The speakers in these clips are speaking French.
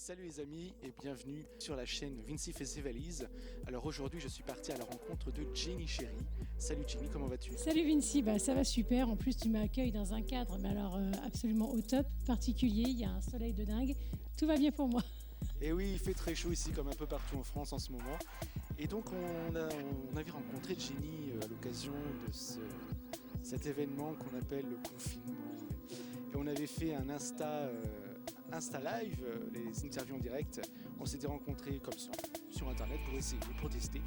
Salut les amis et bienvenue sur la chaîne Vinci fait ses valises. Alors aujourd'hui je suis parti à la rencontre de Jenny Chéri. Salut Jenny, comment vas-tu? Salut Vinci, ça va super. En plus tu m'accueilles dans un cadre mais alors absolument au top, particulier, il y a un soleil de dingue. Tout va bien pour moi. Et oui, il fait très chaud ici comme un peu partout en France en ce moment. Et donc on avait rencontré Jenny à l'occasion de cet événement qu'on appelle le confinement. Et on avait fait un Insta Live, les interviews en direct. On s'était rencontrés comme ça sur internet pour essayer, pour tester.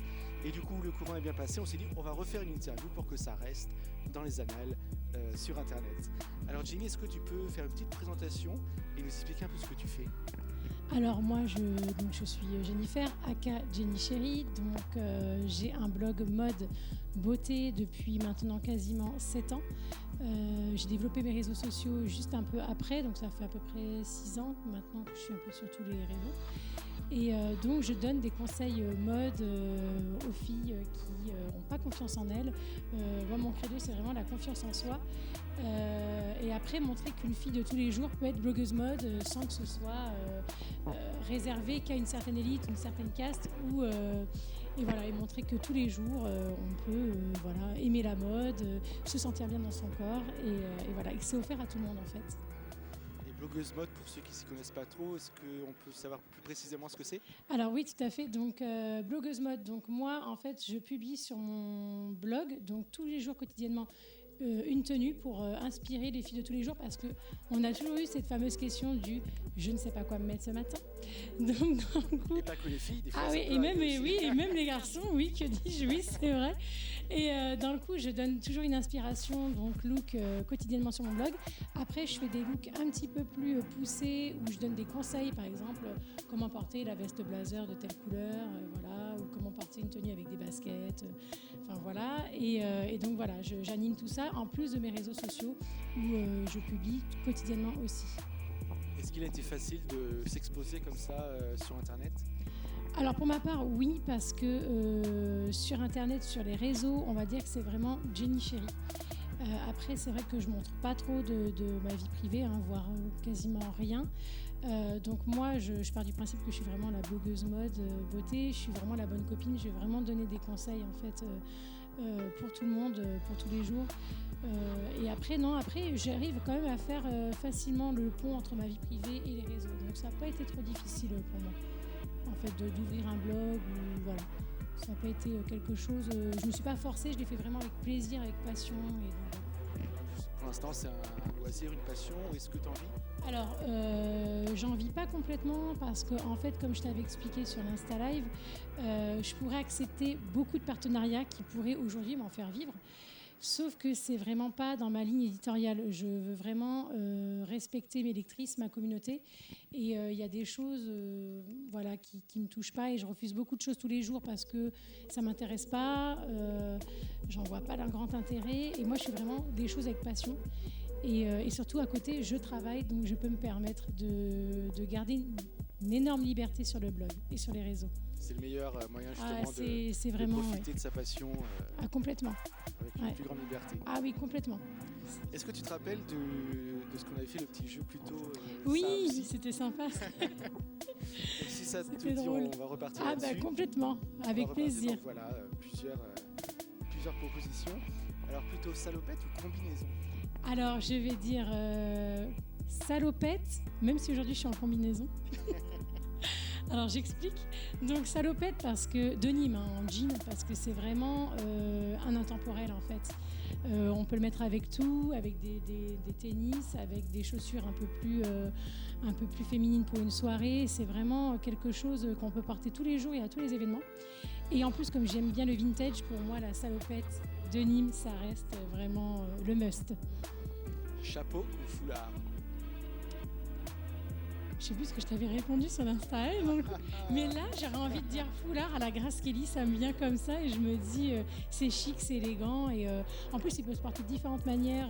Et du coup le courant est bien passé, on s'est dit on va refaire une interview pour que ça reste dans les annales sur internet. Alors Jenny, est-ce que tu peux faire une petite présentation et nous expliquer un peu ce que tu fais? Alors moi je suis Jennifer, aka Jenny Chéri. Donc j'ai un blog mode beauté depuis maintenant quasiment 7 ans. J'ai développé mes réseaux sociaux juste un peu après, donc ça fait à peu près 6 ans maintenant que je suis un peu sur tous les réseaux. Et donc je donne des conseils mode aux filles qui n'ont pas confiance en elles. Moi mon credo c'est vraiment la confiance en soi. Et après montrer qu'une fille de tous les jours peut être blogueuse mode sans que ce soit réservé qu'à une certaine élite, une certaine caste. Et montrer que tous les jours on peut aimer la mode, se sentir bien dans son corps et que c'est offert à tout le monde en fait. Blogueuse mode, pour ceux qui ne s'y connaissent pas trop, est-ce qu'on peut savoir plus précisément ce que c'est? Alors oui, tout à fait. Donc blogueuse mode. Donc moi, en fait, je publie sur mon blog, donc tous les jours quotidiennement, une tenue pour inspirer les filles de tous les jours, parce que on a toujours eu cette fameuse question du je ne sais pas quoi me mettre ce matin. Donc et pas que les filles, des fois. Ah oui, et même les garçons, oui, que dis-je, oui, c'est vrai. Et dans le coup, je donne toujours une inspiration, donc look quotidiennement sur mon blog. Après, je fais des looks un petit peu plus poussés, où je donne des conseils, par exemple, comment porter la veste blazer de telle couleur, ou comment porter une tenue avec des baskets, Et donc voilà, j'anime tout ça, en plus de mes réseaux sociaux, où je publie quotidiennement aussi. Est-ce qu'il a été facile de s'exposer comme ça sur Internet? Alors pour ma part, oui, parce que sur Internet, sur les réseaux, on va dire que c'est vraiment Jenny Chéri. Après, c'est vrai que je montre pas trop de ma vie privée, voire quasiment rien. Donc moi, je pars du principe que je suis vraiment la blogueuse mode beauté. Je suis vraiment la bonne copine. Je vais vraiment donner des conseils en fait pour tout le monde, pour tous les jours. Et après, j'arrive quand même à faire facilement le pont entre ma vie privée et les réseaux. Donc ça n'a pas été trop difficile pour moi, en fait, d'ouvrir un blog ou voilà. Ça n'a pas été quelque chose. Je ne me suis pas forcée, je l'ai fait vraiment avec plaisir, avec passion. Pour l'instant, c'est un loisir, une passion. Est-ce que tu en vis? Alors, j'en vis pas complètement parce que, en fait, comme je t'avais expliqué sur l'Insta Live, je pourrais accepter beaucoup de partenariats qui pourraient aujourd'hui m'en faire vivre. Sauf que c'est vraiment pas dans ma ligne éditoriale. Je veux vraiment respecter mes lectrices, ma communauté. Et il y a des choses qui me touchent pas. Et je refuse beaucoup de choses tous les jours parce que ça m'intéresse pas. J'en vois pas d'un grand intérêt. Et moi, je fais vraiment des choses avec passion. Et surtout, à côté, je travaille. Donc, je peux me permettre de garder une énorme liberté sur le blog et sur les réseaux. C'est le meilleur moyen justement de profiter de sa passion complètement. Avec une plus grande liberté. Ah oui, complètement. Est-ce que tu te rappelles de ce qu'on avait fait, le petit jeu plus tôt Oui, c'était sympa. Si ça te dit, drôle. On va repartir là-dessus. Complètement, avec plaisir. Donc, voilà, plusieurs propositions. Alors plutôt salopette ou combinaison? Alors je vais dire salopette, même si aujourd'hui je suis en combinaison. Alors j'explique. Donc salopette parce que de Nîmes, en jean, parce que c'est vraiment un intemporel en fait. On peut le mettre avec tout, avec des tennis, avec des chaussures un peu plus féminines pour une soirée. C'est vraiment quelque chose qu'on peut porter tous les jours et à tous les événements. Et en plus, comme j'aime bien le vintage, pour moi la salopette de Nîmes, ça reste vraiment le must. Chapeau ou foulard? Je sais plus ce que je t'avais répondu sur l'Insta, mais là j'aurais envie de dire foulard à la Grace Kelly, ça me vient comme ça et je me dis c'est chic, c'est élégant et en plus il peut se porter de différentes manières,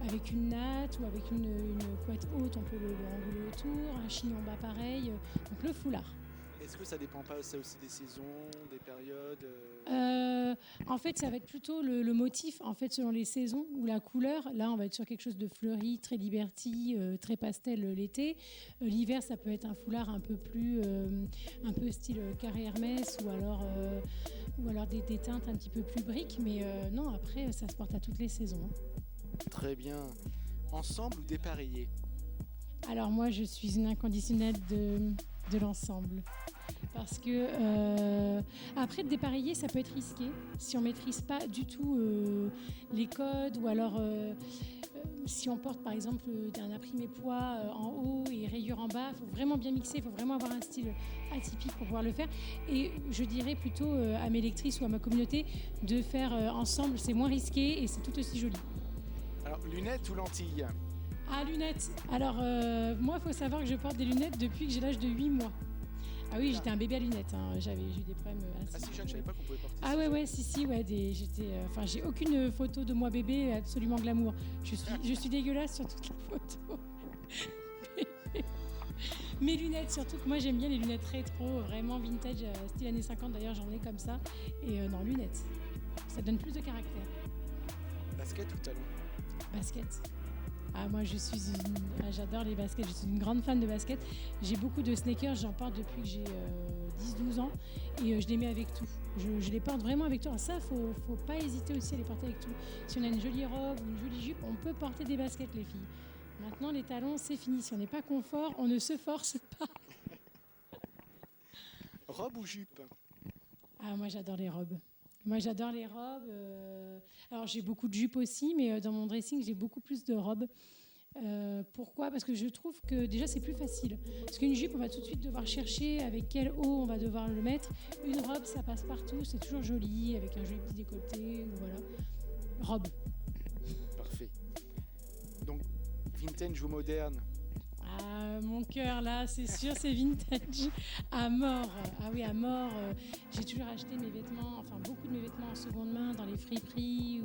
avec une natte ou avec une couette haute, on peut le enrouler autour, un chignon bas pareil, donc le foulard. Est-ce que ça dépend pas ça aussi des saisons, des périodes En fait, ça va être plutôt le motif, en fait, selon les saisons ou la couleur. Là, on va être sur quelque chose de fleuri, très liberty, très pastel l'été. L'hiver, ça peut être un foulard un peu plus, un peu style carré Hermès ou alors des teintes un petit peu plus briques. Mais non, après, ça se porte à toutes les saisons. Très bien. Ensemble ou dépareillé? Alors moi, je suis une inconditionnelle de l'ensemble. Parce que après, dépareiller, ça peut être risqué si on ne maîtrise pas du tout les codes ou alors si on porte par exemple un imprimé poids en haut et rayures en bas. Il faut vraiment bien mixer, il faut vraiment avoir un style atypique pour pouvoir le faire. Et je dirais plutôt à mes lectrices ou à ma communauté de faire ensemble, c'est moins risqué et c'est tout aussi joli. Alors, lunettes ou lentilles? Ah, lunettes. Alors, moi, il faut savoir que je porte des lunettes depuis que j'ai l'âge de 8 mois. Ah oui, j'étais un bébé à lunettes. Hein. J'ai eu des problèmes assez... Ah si jeune, je savais pas qu'on pouvait porter ça. Ah ouais, si, ouais. J'ai aucune photo de moi bébé absolument glamour. Je suis dégueulasse sur toutes les photos. Mes lunettes, surtout que moi, j'aime bien les lunettes rétro, vraiment vintage, style années 50. D'ailleurs, j'en ai comme ça. Et non, lunettes. Ça donne plus de caractère. Basket ou talon? Basket. Ah, moi, j'adore les baskets. Je suis une grande fan de basket. J'ai beaucoup de sneakers. J'en porte depuis que j'ai 10-12 ans. Et je les mets avec tout. Je les porte vraiment avec tout. Alors ça, faut pas hésiter aussi à les porter avec tout. Si on a une jolie robe ou une jolie jupe, on peut porter des baskets, les filles. Maintenant, les talons, c'est fini. Si on n'est pas confort, on ne se force pas. Robe ou jupe? Ah, moi, j'adore les robes. Alors, j'ai beaucoup de jupes aussi, mais dans mon dressing, j'ai beaucoup plus de robes. Pourquoi? Parce que je trouve que déjà, c'est plus facile. Parce qu'une jupe, on va tout de suite devoir chercher avec quel haut on va devoir le mettre. Une robe, ça passe partout, c'est toujours joli, avec un joli petit décolleté. Voilà. Robe. Parfait. Donc, vintage ou moderne? Ah, mon cœur, là, c'est sûr, c'est vintage. À mort. Ah oui, à mort. J'ai toujours acheté mes vêtements, enfin beaucoup de mes vêtements en seconde main dans les friperies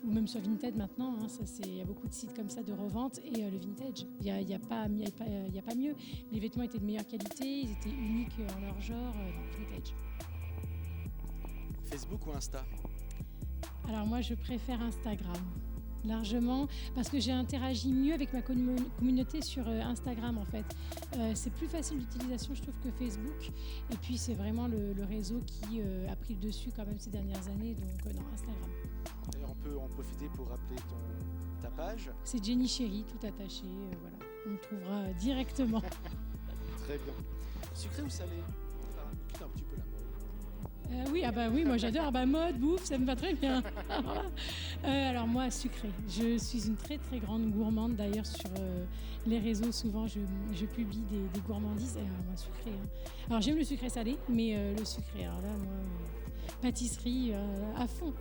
ou même sur Vinted maintenant. Hein, il y a beaucoup de sites comme ça de revente. Et le vintage, il y a pas mieux. Les vêtements étaient de meilleure qualité, ils étaient uniques en leur genre. Vintage. Facebook ou Insta? Alors moi, je préfère Instagram. Largement, parce que j'ai interagi mieux avec ma communauté sur Instagram en fait. C'est plus facile d'utilisation je trouve que Facebook, et puis c'est vraiment le réseau qui a pris le dessus quand même ces dernières années, donc non, Instagram. D'ailleurs, on peut en profiter pour rappeler ta page. C'est Jenny Chéri, tout attaché, voilà. On me trouvera directement. Très bien. Sucré ou salé? On quitte un petit peu la mode. Oui, moi j'adore. Mode, bouffe, ça me va très bien. Alors moi, sucré. Je suis une très très grande gourmande. D'ailleurs, sur les réseaux, souvent, je publie des gourmandises. Et alors, moi, sucré. Hein. Alors j'aime le sucré salé, mais le sucré, alors là, moi, pâtisserie à fond.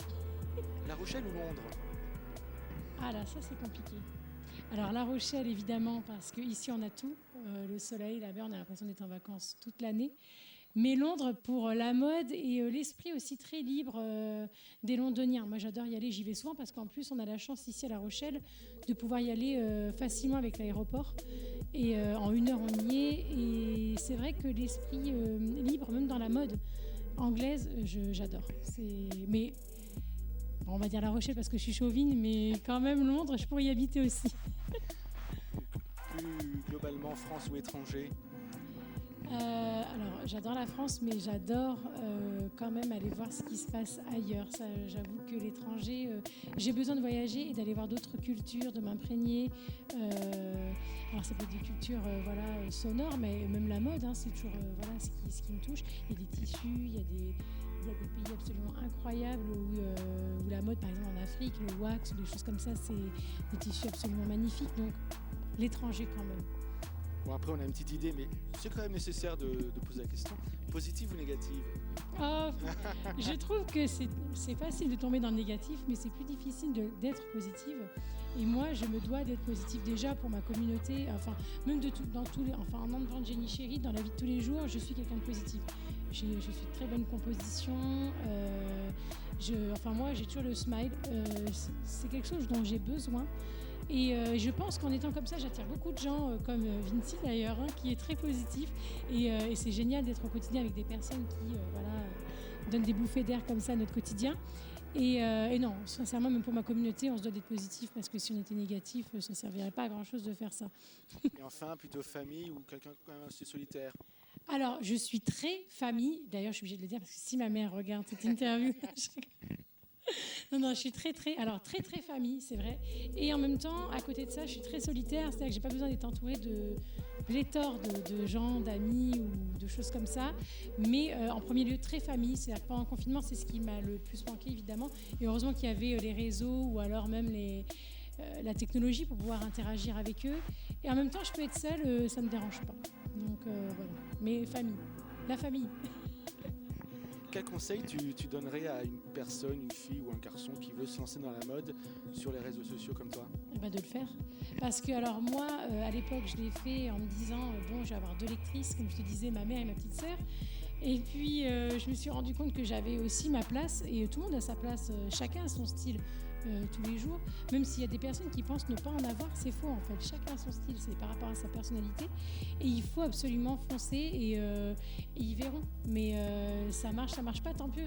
La Rochelle ou Londres? Ah là, ça c'est compliqué. Alors La Rochelle, évidemment, parce qu'ici on a tout. Le soleil, la mer, on a l'impression d'être en vacances toute l'année. Mais Londres pour la mode et l'esprit aussi très libre des Londoniens. Moi, j'adore y aller, j'y vais souvent parce qu'en plus, on a la chance ici à La Rochelle de pouvoir y aller facilement avec l'aéroport. Et en 1 heure, on y est. Et c'est vrai que l'esprit libre, même dans la mode anglaise, j'adore. Mais on va dire La Rochelle parce que je suis chauvine, mais quand même Londres, je pourrais y habiter aussi. Plus globalement, France ou étranger? Alors, j'adore la France, mais j'adore quand même aller voir ce qui se passe ailleurs. Ça, j'avoue que l'étranger, j'ai besoin de voyager et d'aller voir d'autres cultures, de m'imprégner. Alors, ça peut être des cultures sonores, mais même la mode, hein, c'est toujours ce qui me touche. Il y a des tissus, il y a des pays absolument incroyables où la mode, par exemple en Afrique, le wax, des choses comme ça, c'est des tissus absolument magnifiques. Donc, l'étranger quand même. Bon, après, on a une petite idée, mais c'est quand même nécessaire de poser la question. Positive ou négative? Oh, je trouve que c'est facile de tomber dans le négatif, mais c'est plus difficile d'être positive. Et moi, je me dois d'être positive déjà pour ma communauté, enfin, même en enlevant Jenny Chéri, dans la vie de tous les jours, je suis quelqu'un de positif. Je suis de très bonne composition. Moi, j'ai toujours le smile. C'est quelque chose dont j'ai besoin. Et je pense qu'en étant comme ça, j'attire beaucoup de gens, comme Vinci d'ailleurs, hein, qui est très positif. Et c'est génial d'être au quotidien avec des personnes qui donnent des bouffées d'air comme ça à notre quotidien. Et non, sincèrement, même pour ma communauté, on se doit d'être positif parce que si on était négatif, ça ne servirait pas à grand-chose de faire ça. Et enfin, plutôt famille ou quelqu'un quand même assez solitaire? Alors, je suis très famille. D'ailleurs, je suis obligée de le dire parce que si ma mère regarde cette interview, non, je suis très famille, c'est vrai. Et en même temps, à côté de ça, je suis très solitaire. C'est-à-dire que j'ai pas besoin d'être entourée de pléthore de gens, d'amis ou de choses comme ça. Mais en premier lieu, très famille. C'est-à-dire que pendant le confinement, c'est ce qui m'a le plus manqué, évidemment. Et heureusement qu'il y avait les réseaux ou alors même la technologie pour pouvoir interagir avec eux. Et en même temps, je peux être seule, ça ne me dérange pas. Donc voilà. Mais famille, la famille. Quel conseil tu donnerais à une personne, une fille ou un garçon qui veut se lancer dans la mode sur les réseaux sociaux comme toi? De le faire. Parce que alors moi, à l'époque, je l'ai fait en me disant, bon, je vais avoir 2 lectrices, comme je te disais, ma mère et ma petite sœur. Et puis, je me suis rendu compte que j'avais aussi ma place, et tout le monde a sa place, chacun a son style tous les jours. Même s'il y a des personnes qui pensent ne pas en avoir, c'est faux en fait. Chacun a son style, c'est par rapport à sa personnalité. Et il faut absolument foncer et ils verront. Mais ça marche pas, tant pis,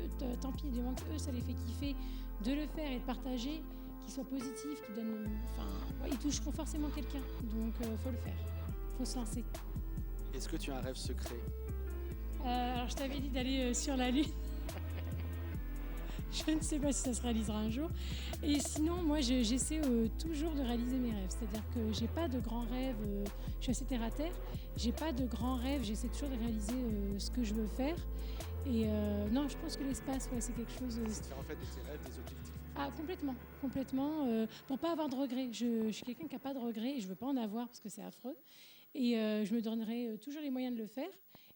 du moment que eux, ça les fait kiffer de le faire et de partager, qu'ils soient positifs, qu'ils donnent... Enfin, ils toucheront forcément quelqu'un. Donc, faut le faire. Faut se lancer. Est-ce que tu as un rêve secret? Alors, je t'avais dit d'aller sur la Lune. Je ne sais pas si ça se réalisera un jour. Et sinon, moi, j'essaie toujours de réaliser mes rêves. C'est-à-dire que j'ai pas de grands rêves. Je suis assez terre à terre. J'ai pas de grands rêves. J'essaie toujours de réaliser ce que je veux faire. Et non, je pense que l'espace, ouais, c'est quelque chose. C'est de faire en fait de tes rêves des objectifs. Ah, complètement. Pour pas avoir de regrets. Je suis quelqu'un qui n'a pas de regrets et je veux pas en avoir parce que c'est affreux. Et je me donnerai toujours les moyens de le faire.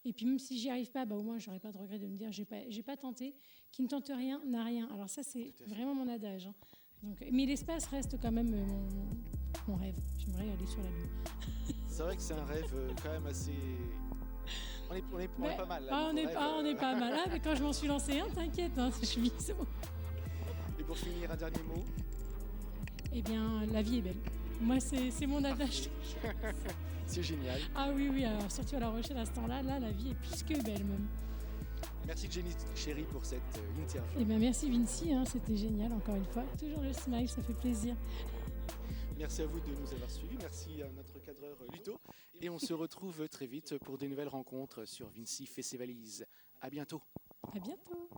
Et puis même si j'y arrive pas, au moins j'aurai pas de regret de me dire j'ai pas tenté. Qui ne tente rien n'a rien. Alors ça c'est vraiment mon adage. Hein. Donc, mais l'espace reste quand même mon rêve. J'aimerais aller sur la Lune. C'est vrai que c'est un rêve quand même assez... On est pas mal. Là, on est pas mal. Ah, mais quand je m'en suis lancé un, t'inquiète, hein, je suis mise. Et pour finir, un dernier mot? Eh bien, la vie est belle. Moi, c'est mon adage. C'est génial. Ah oui, alors, surtout à La Rochelle à ce temps-là, la vie est plus que belle même. Merci Jenny Chéri pour cette interview. Eh bien, merci Vinci, hein, c'était génial encore une fois. Toujours le smile, ça fait plaisir. Merci à vous de nous avoir suivis. Merci à notre cadreur Luto. Et on se retrouve très vite pour des nouvelles rencontres sur Vinci fait ses valises. À bientôt. À bientôt.